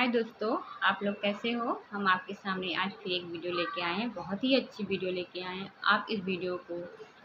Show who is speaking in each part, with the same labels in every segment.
Speaker 1: हाय दोस्तों, आप लोग कैसे हो। हम आपके सामने आज फिर एक वीडियो लेके आए हैं। बहुत ही अच्छी वीडियो लेके आए हैं। आप इस वीडियो को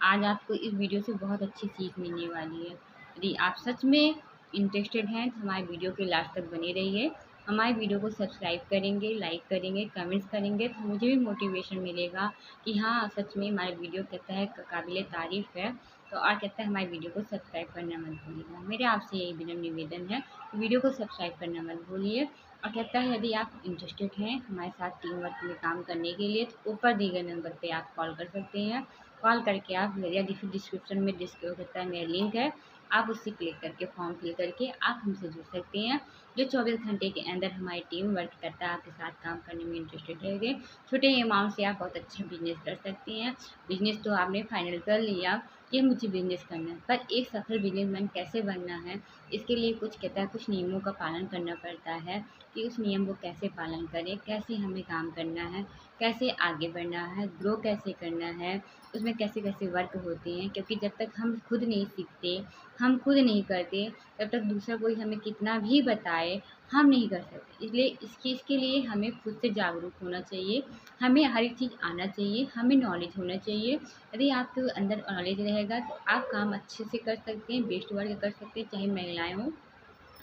Speaker 1: आज आपको इस वीडियो से बहुत अच्छी सीख मिलने वाली है। यदि आप सच में इंटरेस्टेड हैं तो हमारे वीडियो के लास्ट तक बने रहिए। हमारे वीडियो को सब्सक्राइब करेंगे, लाइक करेंगे, कमेंट्स करेंगे तो मुझे भी मोटिवेशन मिलेगा कि हाँ सच में हमारे वीडियो कहता है काबिल तारीफ़ है। तो और कहता है हमारे वीडियो को सब्सक्राइब करना मत भूलिएगा। मेरे आपसे यही विनम्र निवेदन है, वीडियो को सब्सक्राइब करना मत भूलिए। और कहता है यदि आप इंटरेस्टेड हैं हमारे साथ टीम वर्क में काम करने के लिए तो ऊपर दिए गए नंबर पे आप कॉल कर सकते हैं। कॉल करके आप मेरा डिस्क्रिप्शन में कहता है मेरा लिंक है, आप उससे क्लिक करके फॉर्म फिल करके आप हमसे जुड़ सकते हैं। जो 24 घंटे के अंदर हमारी टीम वर्क करता है आपके साथ काम करने में इंटरेस्टेड रहेंगे। छोटे अमाउंट से आप बहुत अच्छा बिजनेस कर सकते हैं। बिजनेस तो आपने फाइनल कर लिया कि मुझे बिजनेस करना है, पर एक सफल बिजनेसमैन कैसे बनना है इसके लिए कुछ नियमों का पालन करना पड़ता है कि उस नियम को कैसे पालन करें, कैसे हमें काम करना है, कैसे आगे बढ़ना है, ग्रो कैसे करना है, उसमें कैसे कैसे वर्क होते हैं। क्योंकि जब तक हम खुद नहीं सीखते, हम खुद नहीं करते, तब तक दूसरा कोई हमें कितना भी बताए हम नहीं कर सकते। इसलिए इसके लिए हमें खुद से जागरूक होना चाहिए। हमें हर एक चीज़ आना चाहिए, हमें नॉलेज होना चाहिए। यदि आपके अंदर नॉलेज रहेगा तो आप काम अच्छे से कर सकते हैं, बेस्ट वर्क कर सकते हैं। चाहे महिलाएं हों,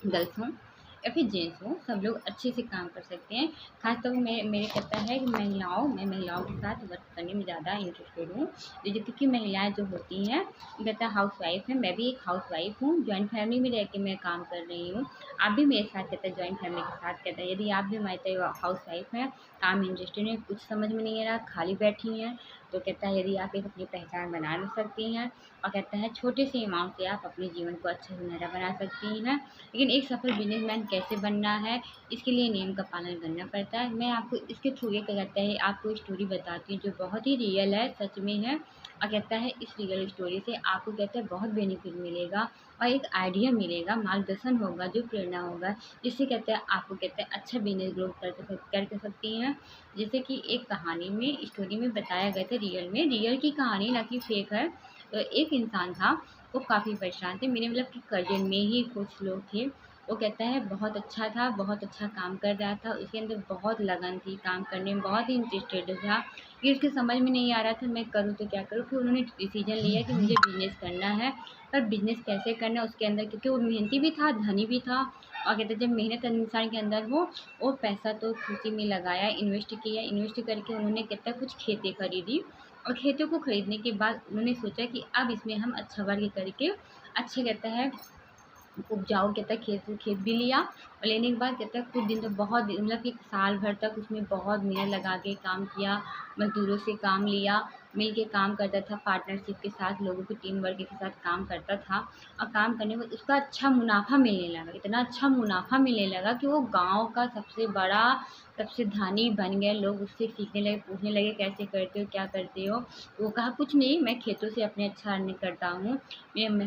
Speaker 1: गर्ल्स हों या फिर जेंट्स हों, सब लोग अच्छे से काम कर सकते हैं। खासतौर में मेरे कहता है कि मैं महिलाओं के साथ वर्क करने में ज़्यादा इंटरेस्टेड हूँ। क्योंकि महिलाएं जो होती हैं कहता है हाउस वाइफ है, मैं भी एक हाउस वाइफ हूँ। जॉइंट फैमिली में रह के मैं काम कर रही हूँ। आप भी मेरे साथ कहता है जॉइंट फैमिली के साथ कहता है यदि आप भी हमारे हाउस वाइफ हैं, काम इंटरेस्टेड है, कुछ समझ में नहीं आ रहा, खाली बैठी हैं, तो कहता है यदि आप एक अपनी पहचान बना सकती हैं और कहता है छोटे से अमाउंट से आप अपने जीवन को अच्छा सुनहरा बना सकती हैं। लेकिन एक सफल बिजनेसमैन कैसे बनना है इसके लिए नियम का पालन करना पड़ता है। मैं आपको इसके थ्रू ये कहता है आपको स्टोरी बताती हूँ जो बहुत ही रियल है, सच में है। और कहता है इस रियल स्टोरी से आपको कहता है बहुत बेनिफिट मिलेगा और एक आइडिया मिलेगा, मार्गदर्शन होगा, जो प्रेरणा होगा, जिससे कहता है आपको कहता है अच्छा बिजनेस ग्रो कर सकती हैं। जैसे कि एक कहानी में स्टोरी में बताया गया था, रियल की कहानी ना कि फेक है। तो एक इंसान था, वो काफ़ी परेशान थे। मेरे मतलब कि कज़न में ही कुछ लोग थे। वो कहता है बहुत अच्छा था, बहुत अच्छा काम कर रहा था, उसके अंदर बहुत लगन थी, काम करने में बहुत ही इंटरेस्टेड था। कि उसके समझ में नहीं आ रहा था मैं करूँ तो क्या करूँ। फिर उन्होंने डिसीजन लिया कि मुझे बिजनेस करना है। पर बिजनेस कैसे करना है उसके अंदर, क्योंकि वो मेहनती भी था, धनी भी था। और कहते जब मेहनत इंसान के अंदर हो, वो पैसा तो खुशी में लगाया, इन्वेस्ट किया, इन्वेस्ट करके उन्होंने कहता कुछ खेतें खरीदी। और खेतों को खरीदने के बाद उन्होंने सोचा कि अब इसमें हम अच्छा वर्क करके अच्छे कहता है उपजाऊ कहता है खेत खेत भी लिया। और लेने के बाद कहता है कुछ दिन तो बहुत मतलब कि साल भर तक उसमें बहुत मेहनत लगा के काम किया, मज़दूरों से काम लिया, मिल के काम करता था, पार्टनरशिप के साथ लोगों की टीम वर्क के साथ काम करता था। और काम करने में उसका अच्छा मुनाफा मिलने लगा, इतना अच्छा मुनाफा मिलने लगा कि वो गांव का सबसे बड़ा, सबसे धनी बन गए। लोग उससे सीखने लगे, पूछने लगे कैसे करते हो, क्या करते हो। वो कहा कुछ नहीं, मैं खेतों से अपने अच्छा अर्निंग करता हूँ।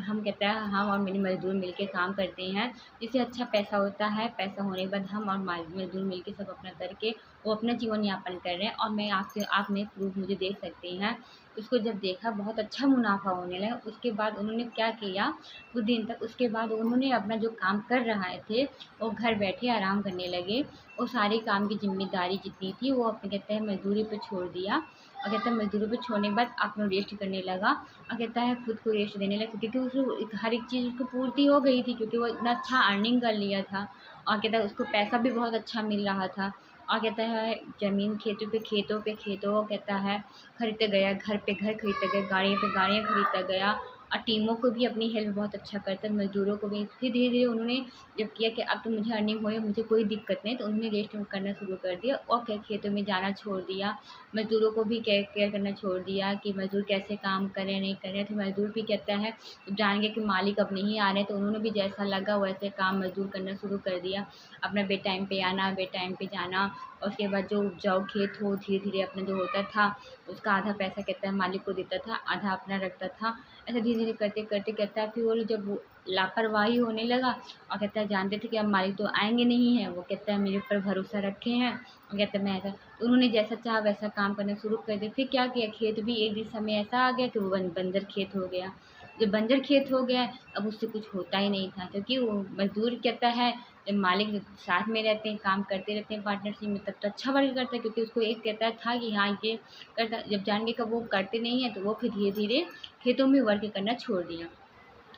Speaker 1: हम कहता है हम और मेरे मज़दूर मिलके काम करते हैं, जिससे अच्छा पैसा होता है। पैसा होने के बाद हम और मज़दूर मिलके सब अपना करके वो अपना जीवन यापन कर रहे हैं। और मैं आप में प्रूफ मुझे दे सकते हैं। उसको जब देखा बहुत अच्छा मुनाफा होने लगा। उसके बाद उन्होंने क्या किया, कुछ दिन तक उसके बाद उन्होंने अपना जो काम कर रहे थे वो घर बैठे आराम करने लगे। वो सारी काम की जिम्मेदारी जितनी थी वो अपने कहते हैं मजदूरी पे छोड़ दिया। और कहता है मजदूरी पे छोड़ने के बाद अपना रेस्ट करने लगा। और कहता है खुद को रेस्ट देने लगा, क्योंकि उसको हर एक चीज़ उसको पूर्ति हो गई थी, क्योंकि वो इतना अच्छा अर्निंग कर लिया था। और कहता है उसको पैसा भी बहुत अच्छा मिल रहा था। और कहता है ज़मीन खेतों कहता है खरीदता गया, घर पे घर खरीदता गया, गाड़ियों पे गाड़ियाँ खरीदता गया। और टीमों को भी अपनी हेल्प बहुत अच्छा करता है, मज़दूरों को भी। फिर धीरे धीरे उन्होंने जब किया कि अब तो मुझे अर्निंग हो रही है, मुझे कोई दिक्कत नहीं, तो उन्होंने रेस्ट करना शुरू कर दिया और खेतों में जाना छोड़ दिया। मज़दूरों को भी केयर करना छोड़ दिया कि मज़दूर कैसे काम करें नहीं करें। तो मज़दूर भी कहता है जान गया कि मालिक अब नहीं आ रहे, तो उन्होंने भी जैसा लगा वैसे काम मज़दूर करना शुरू कर दिया। अपना बे टाइम पे आना, बे टाइम पे जाना। और उसके बाद जो उपजाऊ खेत हो धीरे धीरे अपना जो होता था उसका आधा पैसा कहता है मालिक को देता था, आधा अपना रखता था। ऐसा धीरे धीरे करते करते कहता है फिर वो जब वो लापरवाही होने लगा। और कहता है जानते थे कि अब मालिक तो आएंगे नहीं हैं, वो कहता है मेरे ऊपर भरोसा रखे हैं। और कहता है मैं ऐसा, तो उन्होंने जैसा चाहा वैसा काम करना शुरू कर दिया। फिर क्या किया, खेत भी एक दिन समय ऐसा आ गया कि वो बंजर खेत हो गया। जब बंजर खेत हो गया अब उससे कुछ होता ही नहीं था, क्योंकि वो मज़दूर कहता है जब मालिक साथ में रहते हैं, काम करते रहते हैं पार्टनरशिप में, तब तो अच्छा वर्क करता है, क्योंकि उसको एक कहता था कि हाँ ये करता। जब जान के कब वो करते नहीं है तो वो फिर धीरे-धीरे खेतों में वर्क करना छोड़ दिया।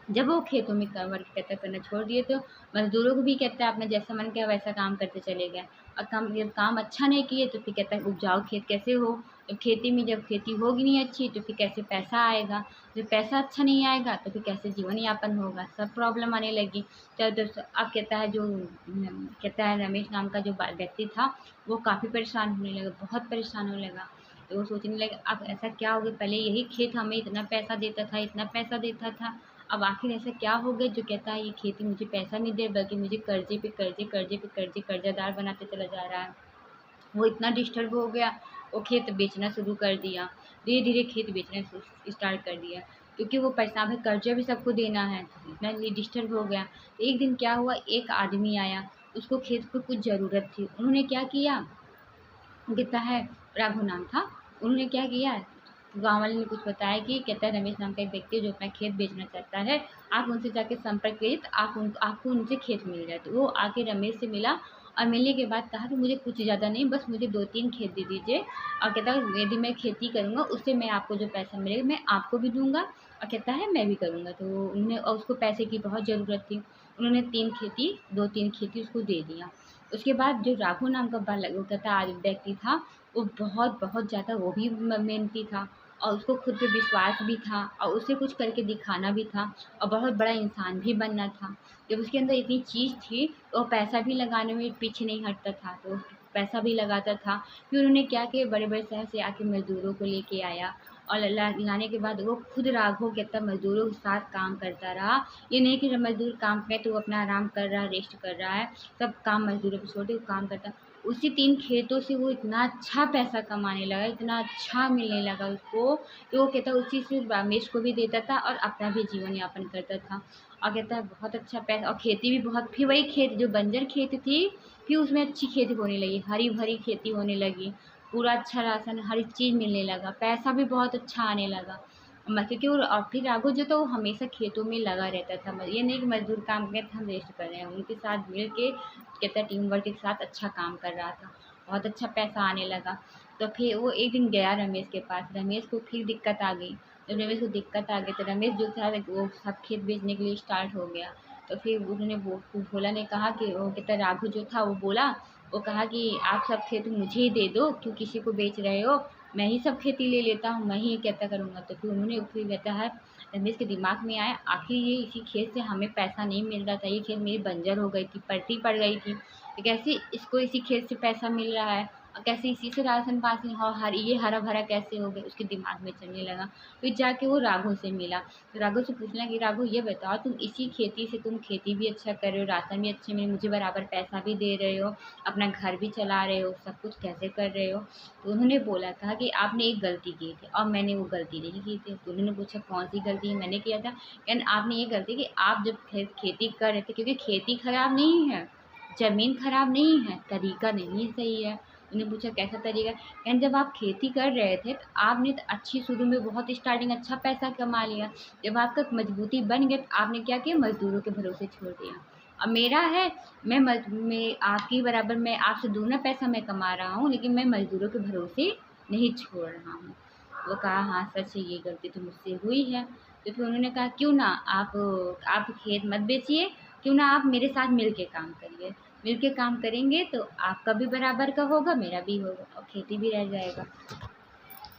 Speaker 1: जब वो खेतों में वर्क कहता करना छोड़ दिए तो मज़दूरों को भी कहता है आपने जैसा मन किया वैसा काम करते चले गए, और काम जब काम अच्छा नहीं किए तो फिर कहता है उपजाऊ खेत कैसे हो। जब खेती में जब खेती होगी नहीं अच्छी तो फिर कैसे पैसा आएगा, जब पैसा अच्छा नहीं आएगा तो फिर कैसे जीवन यापन होगा, सब प्रॉब्लम आने लगी। तो अब कहता है जो कहता है रमेश नाम का जो व्यक्ति था वो काफ़ी परेशान होने लगा, बहुत परेशान होने लगा। तो वो सोचने लगे अब ऐसा क्या हो गया, पहले यही खेत हमें इतना पैसा देता था, इतना पैसा देता था, अब आखिर ऐसा क्या हो गया जो कहता है ये खेती मुझे पैसा नहीं दे बल्कि मुझे कर्जे पे कर्जे कर्जे पे कर्जे कर्जादार बनाते चला जा रहा है। वो इतना डिस्टर्ब हो गया, वो खेत बेचना शुरू कर दिया, धीरे धीरे खेत बेचना स्टार्ट कर दिया, क्योंकि वो परेशान है, कर्जा भी सबको देना है, तो इतना ये डिस्टर्ब हो गया। एक दिन क्या हुआ, एक आदमी आया, उसको खेत को कुछ ज़रूरत थी, उन्होंने क्या किया, कहता है राघव नाम था, उन्होंने क्या किया, गाँव वाले ने कुछ बताया कि कहता है रमेश नाम का एक व्यक्ति है जो अपना खेत बेचना चाहता है, आप उनसे जाके संपर्क करिए तो आपको उनसे खेत मिल जाए। तो वो आके रमेश से मिला और मिलने के बाद कहा कि मुझे कुछ ज़्यादा नहीं, बस मुझे 2-3 खेत दे दीजिए, और कहता है यदि मैं खेती करूँगा उससे मैं आपको जो पैसा मिलेगा मैं आपको भी दूँगा, और कहता है मैं भी करूँगा। तो उन्होंने, और उसको पैसे की बहुत ज़रूरत थी, उन्होंने 2-3 खेती उसको दे दिया। उसके बाद जो राघव नाम का वो कहता व्यक्ति था, वो बहुत बहुत ज़्यादा वो भी मेहनती था, और उसको खुद पे विश्वास भी था, और उसे कुछ करके दिखाना भी था, और बहुत बड़ा इंसान भी बनना था। जब उसके अंदर इतनी चीज़ थी तो वो पैसा भी लगाने में पीछे नहीं हटता था, तो पैसा भी लगाता था। फिर उन्होंने क्या किया, बड़े बड़े शहर से आके मज़दूरों को लेके आया, और लाने के बाद वो खुद राघव कहता मज़दूरों के साथ काम करता रहा। ये नहीं कि जब मज़दूर काम पे तो वो अपना आराम कर रहा है, रेस्ट कर रहा है, सब काम मज़दूरों पे छोड़ के वो काम करता। उसी 3 खेतों से वो इतना अच्छा पैसा कमाने लगा, इतना अच्छा मिलने लगा उसको, कि वो कहता उसी से रमेश को भी देता था और अपना भी जीवन यापन करता था। और कहता है बहुत अच्छा पैसा, और खेती भी बहुत, फिर वही खेत जो बंजर खेत थी, फिर उसमें अच्छी खेती होने लगी, हरी-भरी खेती होने लगी, पूरा अच्छा राशन हर एक चीज़ मिलने लगा, पैसा भी बहुत अच्छा आने लगा। क्योंकि वो, और फिर राघव जो था वो हमेशा खेतों में लगा रहता था, ये नहीं कि मज़दूर काम कर रहे थे हम रेस्ट कर रहे हैं, उनके साथ मिल के कहता टीम वर्क के साथ अच्छा काम कर रहा था, बहुत अच्छा पैसा आने लगा। तो फिर वो एक दिन गया रमेश के पास, रमेश को फिर दिक्कत आ गई। जब रमेश को दिक्कत आ गई तो रमेश जो था वो सब खेत बेचने के लिए स्टार्ट हो गया। तो फिर उन्होंने भोला ने कहा कि, वो कहता राघव जो था वो बोला, वो कहा कि आप सब खेत मुझे ही दे दो, क्यों किसी को बेच रहे हो, मैं ही सब खेती ले लेता हूँ, मैं ही कहता करूँगा। तो फिर उन्होंने, फिर कहता है रमेश के दिमाग में आया आखिर ये इसी खेत से हमें पैसा नहीं मिल रहा था, ये खेत मेरी बंजर हो गई थी, पलटी पड़ गई थी, तो कैसे इसको इसी खेत से पैसा मिल रहा है, और कैसे इसी से राशन पानी और ये हरा भरा कैसे हो गया, उसके दिमाग में चलने लगा। फिर जाके वो राघव से मिला, तो राघव से पूछना कि राघव ये बताओ तुम इसी खेती से तुम खेती भी अच्छा कर रहे हो, राशन भी अच्छे मिले, मुझे बराबर पैसा भी दे रहे हो, अपना घर भी चला रहे हो, सब कुछ कैसे कर रहे हो। तो उन्होंने बोला था कि आपने एक गलती की थी और मैंने वो गलती नहीं की थी। तो उन्होंने पूछा कौन सी गलती मैंने किया था, कहन आपने ये गलती कि आप जब खेती कर रहे थे, क्योंकि खेती खराब नहीं है, ज़मीन खराब नहीं है, तरीका नहीं सही है। उन्होंने पूछा कैसा तरीका, कहन जब आप खेती कर रहे थे तो आपने तो अच्छी शुरू में बहुत स्टार्टिंग अच्छा पैसा कमा लिया, जब आपका मजबूती बन गया तो आपने क्या किया, मज़दूरों के भरोसे छोड़ दिया। अब मेरा है, मैं आपकी बराबर, मैं आपसे दूना पैसा मैं कमा रहा हूँ, लेकिन मैं मज़दूरों के भरोसे नहीं छोड़ रहा हूँ। वो कहा हाँ सच है, ये गलती तो मुझसे हुई है। तो फिर उन्होंने कहा क्यों ना आप खेत मत बेचिए, क्यों ना आप मेरे साथ मिल के काम करिए, मिल के काम करेंगे तो आपका भी बराबर का होगा, मेरा भी होगा, और खेती भी रह जाएगा।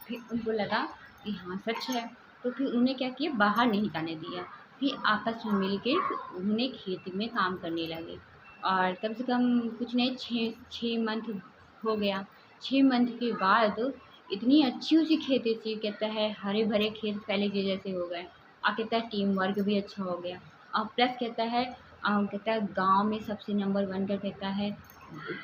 Speaker 1: फिर उनको लगा कि हाँ सच है, तो फिर उन्होंने क्या किया, बाहर नहीं जाने दिया, फिर आपस में मिल के उन्होंने खेती में काम करने लगे। और कम से कम कुछ नहीं, 6 मंथ हो गया। 6 मंथ के बाद इतनी अच्छी उसकी खेती थी, कहता है हरे भरे खेत पहले के जैसे हो गए, और कहता है टीम वर्क भी अच्छा हो गया, और प्लस कहता है गांव में सबसे नंबर 1 का कहता है।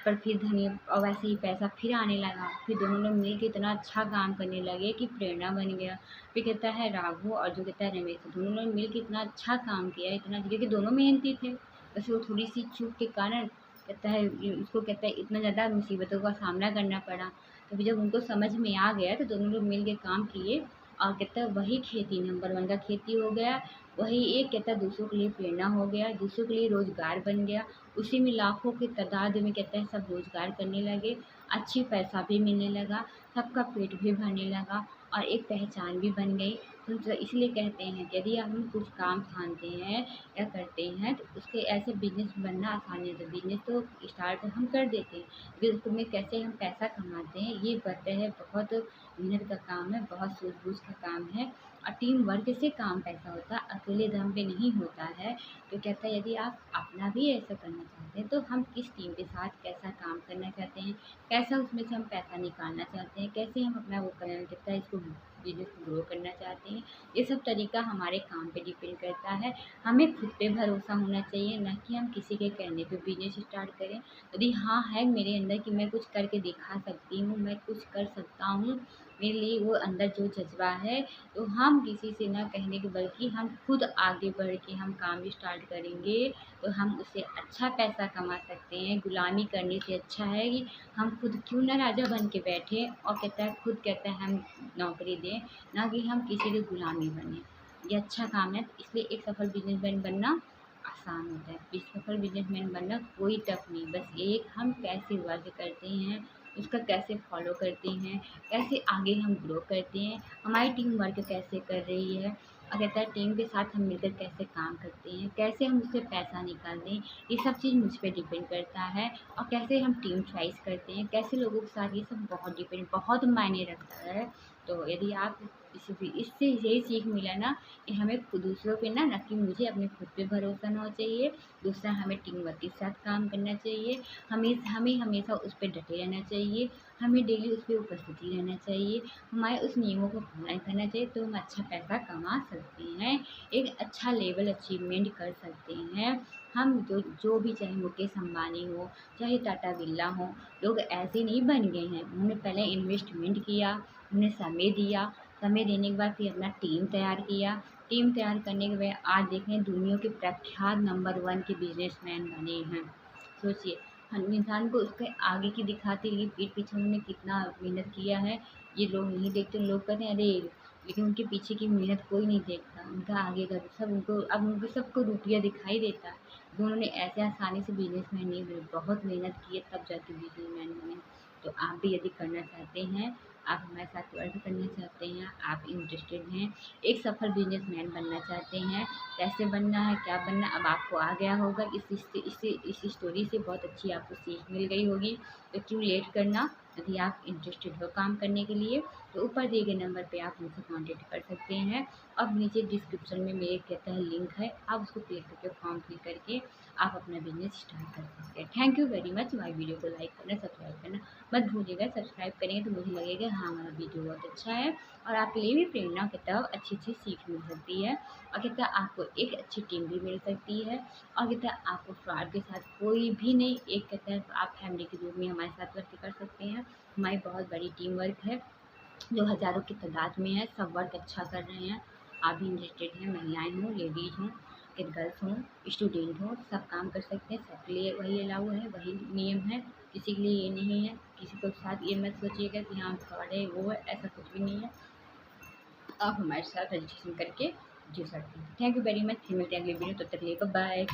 Speaker 1: पर फिर धनिया और वैसे ही पैसा फिर आने लगा, फिर दोनों लोग मिल के इतना अच्छा काम करने लगे कि प्रेरणा बन गया। फिर कहता है राघव और जो कहता है रमेश, दोनों लोग मिल के इतना अच्छा काम किया, इतना, क्योंकि दोनों मेहनती थे, बस वो थोड़ी सी चूक के कारण कहता है उसको, कहता है इतना ज़्यादा मुसीबतों का सामना करना पड़ा। तो फिर जब उनको समझ में आ गया तो दोनों लोग मिल के काम किए, और कहता है वही खेती नंबर 1 का खेती हो गया। वही एक कहता है दूसरों के लिए प्रेरणा हो गया, दूसरों के लिए रोज़गार बन गया। उसी में लाखों की तादाद में कहता है सब रोज़गार करने लगे, अच्छी पैसा भी मिलने लगा, सबका पेट भी भरने लगा और एक पहचान भी बन गई। तो इसलिए कहते हैं कि यदि हम कुछ काम ठानते हैं या करते हैं तो उसके ऐसे बिज़नेस बनना आसान नहीं होता। बिज़नेस तो स्टार्ट हम कर देते हैं, लेकिन उसमें कैसे हम पैसा कमाते हैं ये पता है, बहुत मेहनत का काम है, बहुत सूझबूझ का काम है और टीम वर्क से काम पैसा होता है, अकेले दम पे नहीं होता है। तो कहता है यदि आप अपना भी ऐसा करना चाहते हैं तो हम किस टीम के साथ कैसा काम करना चाहते हैं, कैसा उसमें से हम पैसा निकालना चाहते हैं, कैसे हम अपना वो करना चाहते हैं, इसको बिज़नेस को ग्रो करना चाहते हैं, ये सब तरीका हमारे काम पे डिपेंड करता है। हमें खुद पे भरोसा होना चाहिए, ना कि हम किसी के कहने पे बिज़नेस स्टार्ट करें। यदि हाँ है मेरे अंदर कि मैं कुछ करके दिखा सकती हूँ, मैं कुछ कर सकता हूँ, मेरे लिए वो अंदर जो जज़्बा है, तो हम किसी से ना कहने के बल्कि हम खुद आगे बढ़ के हम काम स्टार्ट करेंगे, तो हम उससे अच्छा पैसा कमा सकते हैं। गुलामी करने से अच्छा है कि हम खुद क्यों ना राजा बन के बैठे और कहता है खुद कहता है हम नौकरी दें, ना कि हम किसी की गुलामी बने। ये अच्छा काम है, इसलिए एक सफल बिजनेसमैन बनना आसान होता है। सफल बिजनेसमैन बनना कोई टफ नहीं, बस एक हम कैसे वर्क करते हैं, उसका कैसे फॉलो करते हैं, कैसे आगे हम ग्रो करते हैं, हमारी टीम वर्क कैसे कर रही है और कहता है टीम के साथ हम मिलकर कैसे काम करते हैं, कैसे हम उससे पैसा निकालते हैं, ये सब चीज़ मुझ पे डिपेंड करता है। और कैसे हम टीम चॉइस करते हैं, कैसे लोगों के साथ, ये सब बहुत मायने रखता है। तो यदि आप इससे यही सीख मिला ना कि हमें दूसरों पे ना कि मुझे अपने खुद पे भरोसा होना चाहिए, दूसरा हमें टीम वर्क के साथ काम करना चाहिए, हमें हमेशा उस पे डटे रहना चाहिए, हमें डेली उस पे उपस्थिति रहना चाहिए, हमारे उस नियमों को पूरा करना चाहिए, तो हम अच्छा पैसा कमा सकते हैं, एक अच्छा लेवल अचीवमेंट कर सकते हैं। हम जो भी, चाहे मुकेश अंबानी हो, चाहे टाटा बिरला हो, लोग ऐसे नहीं बन गए हैं। उन्होंने पहले इन्वेस्टमेंट किया, उन्होंने समय दिया, समय देने के बाद फिर अपना टीम तैयार किया, टीम तैयार करने के बाद आज देखें दुनिया के प्रख्यात नंबर 1 के बिजनेसमैन बने हैं। सोचिए, हम इंसान को उसके आगे की दिखाते रहिए, पीठ पीछे उन्होंने कितना मेहनत किया है, ये लोग नहीं देखते। लोग कहते हैं अरे, लेकिन उनके पीछे की मेहनत कोई नहीं देखता, उनका आगे का सब उनको, अब उनको सबको रुपया दिखाई देता है। तो उन्होंने ऐसे आसानी से बिजनेसमैन नहीं बने, बहुत मेहनत की है तब जाके बिजनेसमैन बने। तो आप भी यदि करना चाहते हैं, आप हमारे साथ वर्क करना चाहते हैं, आप इंटरेस्टेड हैं, एक सफल बिजनेसमैन बनना चाहते हैं, कैसे बनना है, क्या बनना है, अब आपको आ गया होगा। इस स्टोरी से बहुत अच्छी आपको सीख मिल गई होगी। तो क्यों लेट करना, यदि आप इंटरेस्टेड हो काम करने के लिए तो ऊपर दिए गए नंबर पे आप मुझसे कांटेक्ट कर सकते हैं। और नीचे डिस्क्रिप्शन में मेरे कहता है लिंक है, आप उसको क्लिक करके फॉर्म फिल करके आप अपना बिजनेस स्टार्ट कर सकते हैं। Thank you very much. हमारी वीडियो को लाइक करना, सब्सक्राइब करना मत भूलिएगा। सब्सक्राइब करेंगे तो मुझे लगेगा हाँ हमारा वीडियो बहुत अच्छा है और आपके लिए भी प्रेरणा की तरह अच्छी अच्छी सीख मिल सकती है और कहता है आपको एक अच्छी टीम भी मिल सकती है और कहता है आपको फ्रॉड के साथ कोई भी नहीं, एक कहता है आप फैमिली के रूप में हमारे साथ वर्क कर सकते हैं। हमारी बहुत बड़ी टीम वर्क है जो हज़ारों की तादाद में है, सब वर्क अच्छा कर रहे हैं। आप भी इंटरेस्टेड हैं, महिलाएं हों, लेडीज़ हों, कि गर्ल्स हों, स्टूडेंट हों, सब काम कर सकते हैं। सबके लिए वही अलाउ है, वही नियम है, किसी के लिए ये नहीं है। किसी को साथ ये मत सोचिएगा कि हाँ फ्रॉड है, वो है, ऐसा कुछ भी नहीं है। आप हमारे साथ रजिस्ट्रेशन करके जुड़ सकते हैं। Thank you very much. फिर मिलते हैं अगली वीडियो, तब तक के लिए बाय।